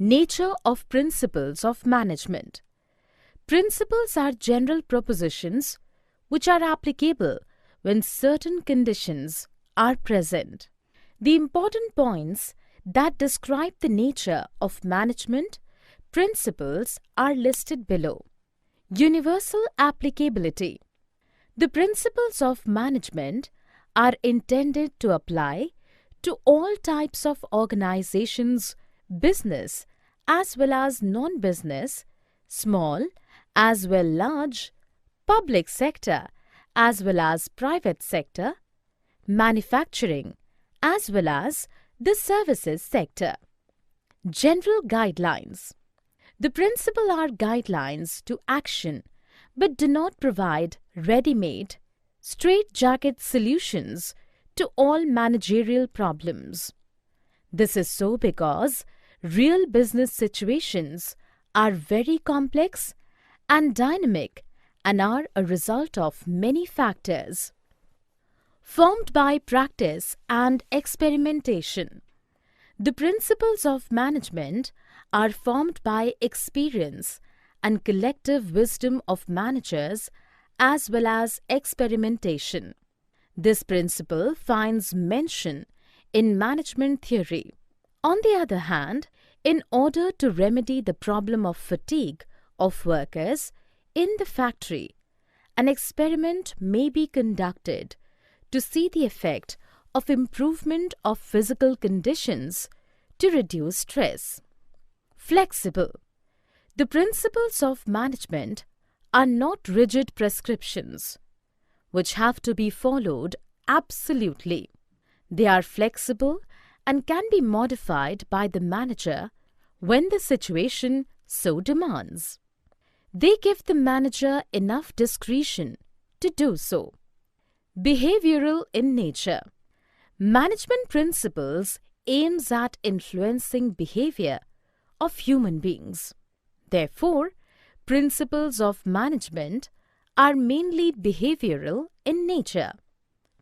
Nature of principles of management. Principles are general propositions which are applicable when certain conditions are present. The important points that describe the nature of management principles are listed below. Universal applicability. The principles of management are intended to apply to all types of organizations, business as well as non-business, small as well large, public sector as well as private sector, manufacturing as well as the services sector. General guidelines. The principles are guidelines to action but do not provide ready-made, straitjacket solutions to all managerial problems. This is so because real business situations are very complex and dynamic and are a result of many factors. Formed by practice and experimentation. The principles of management are formed by experience and collective wisdom of managers as well as experimentation. This principle finds mention in management theory. On the other hand, in order to remedy the problem of fatigue of workers in the factory, an experiment may be conducted to see the effect of improvement of physical conditions to reduce stress. Flexible. The principles of management are not rigid prescriptions which have to be followed absolutely. They are flexible and can be modified by the manager when the situation so demands. They give the manager enough discretion to do so. Behavioral in nature. Management principles aims at influencing behavior of human beings. Therefore, principles of management are mainly behavioral in nature.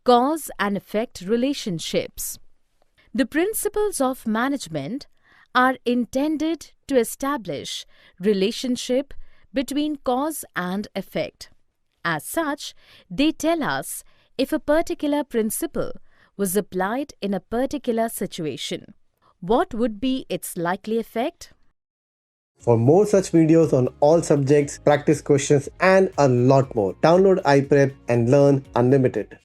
Cause and effect relationships. The principles of management are intended to establish relationship between cause and effect. As such, they tell us if a particular principle was applied in a particular situation, what would be its likely effect? For more such videos on all subjects, practice questions and a lot more, download iPrep and learn unlimited.